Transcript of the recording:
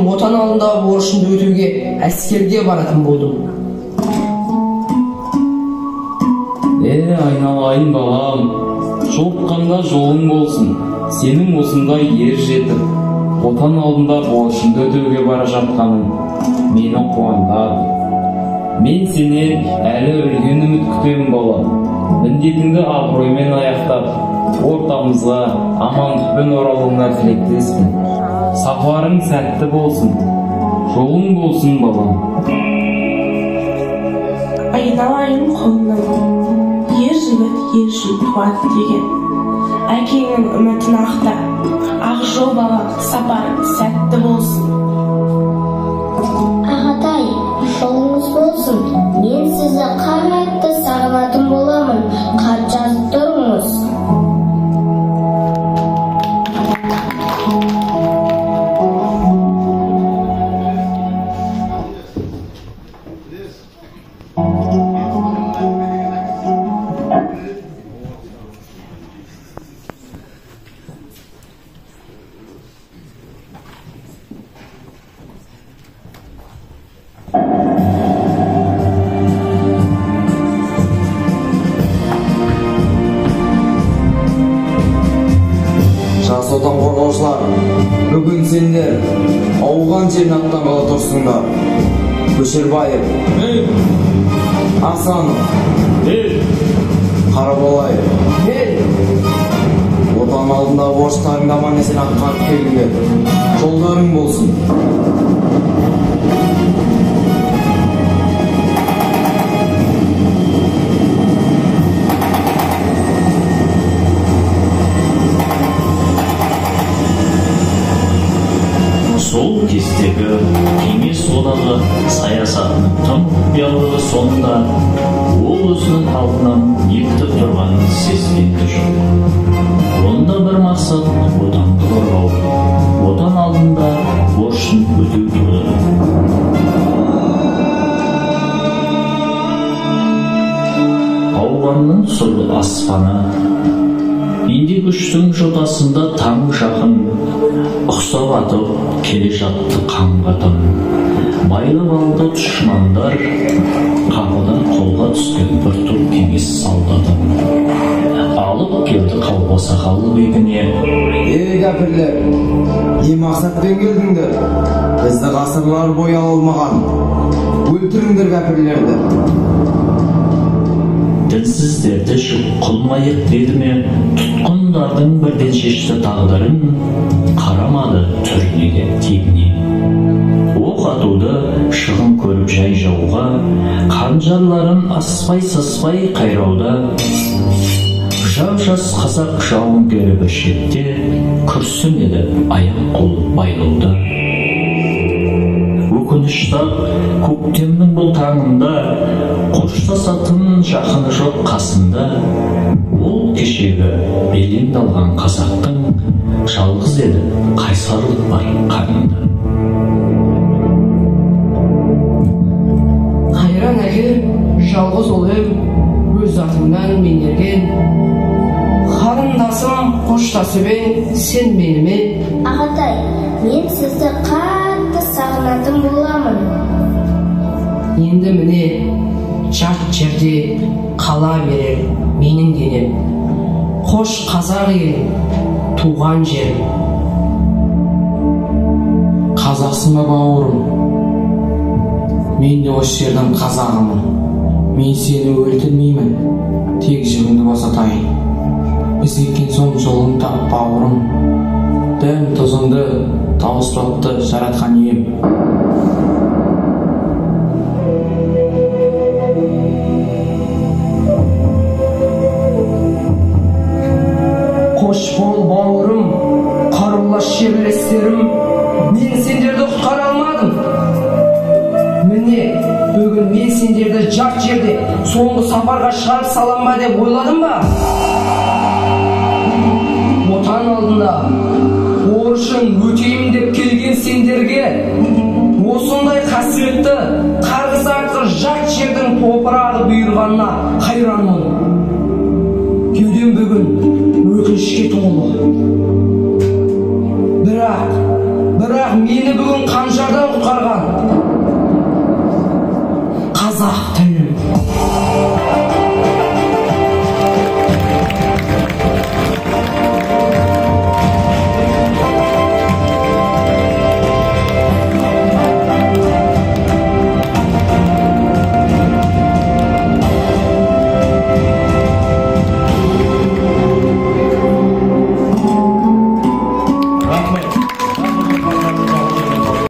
отан алдындағы борышымды өтеуге әскерге баратын болдым. Айналайын балам, жолыққанда жолың болсын. Сенің осындай ер жетіп, отан алдында борышымды өтеуге бара жатқаның мені қуантады. Мен сенен әлі үлкен үміт күтемін балам. Міндетіңді абыроймен аяқтап, ортамызға амандықпен оралуыңа тілектеспін. Сапарың сәтті болсын, жолың болсын балам. Айналайын қолынан, ер жігіт туады деген. Әкеңнің үмітін ақта, ақ жол балам, сапарың сәтті болсын. Ағатай, жолыңыз болсын. Мен сізді қатты сағынатын боламын. Хат жазып тұрыңыз. Жас отан қорғаушылар, бүгін сендер ауған жерін аттанғалы тұрсыңдар. Көшербаев, Асанов, Қарабалаев, отан алдында борыштарыңды аман есен атқарып келуге жолдарың болсын. Сол кездегі кеңес одағы саясатының тым құпиялығы соңында ол өзінің алдынан бекітіп тұрғанын сезгенді жоқ. Онда бір мақсат отанды қорғау, отан алдында борышын өтеу тұрды. Ауғанның сұрлы аспаны, инде күштің жотасында таң жақын, ұқсап атып келе жатты қаңғатын. Байлап алды дұшмандар, қапыдан қолға түскен бір топ кеңес солдатын. Алып келді қауға сақалы бегіне. Кәпірлер, не мақсатпен келдіңдер? Бізді ғасырлар бойы ала алмаған. Өлтіріңдер кәпірлерді. Дінсіздерді жүк қылмайық деді ме, тұтқындардың бірден шешті тағдырын, қарамады түрінеге тегіне. Оқ атуды шығын көріп жай жауға, қанжарларын аспай-саспай қайрауда. Жап-жас қазақ жауынгері бір шетте, күрсінеді аяқ-қол байлауда. Өкініштақ көктемнің бұл таңында, қоштасатын жақыны жоқ қасында. Ол кешегі белеңді алған қазақтың, жалғыз еді қайсарлық бар қанында. Қайран әкем, жалғыз ұлым, өз атыңнан мен ерген. Қарындасым қоштасымен сен менімен. Ағатай, мен сізді қатты сағынатын боламын. Енді міне жат жерде қала берер менің денем. Қош қазақ елім, туған жерім. Қазақсың ба бауырым? Мен де осы жердің қазағымын. Мен сені өлтірмеймін, тек жігінді босатайын. Біз кеткен соң жолын тап бауырым. Дәм тұзыңды тауыспапты жаратқан ием. Қош бол бауырым, қарулас жерлестерім, мен сендерді құтқара алмадым. Міне, бүгін мен сендерді жат жерде соңғы сапарға шығарып салам ба деп ойладым ба? Отан алдында борышын өтейім деп келген сендерге осындай қасіретті қарғыс атқыр жат жердің топырағы бұйырғанына қайранмын. Кеудем бүгін өкінішке толы. Бірақ мені бүгін қанжардан құтқарған қазақ тілі.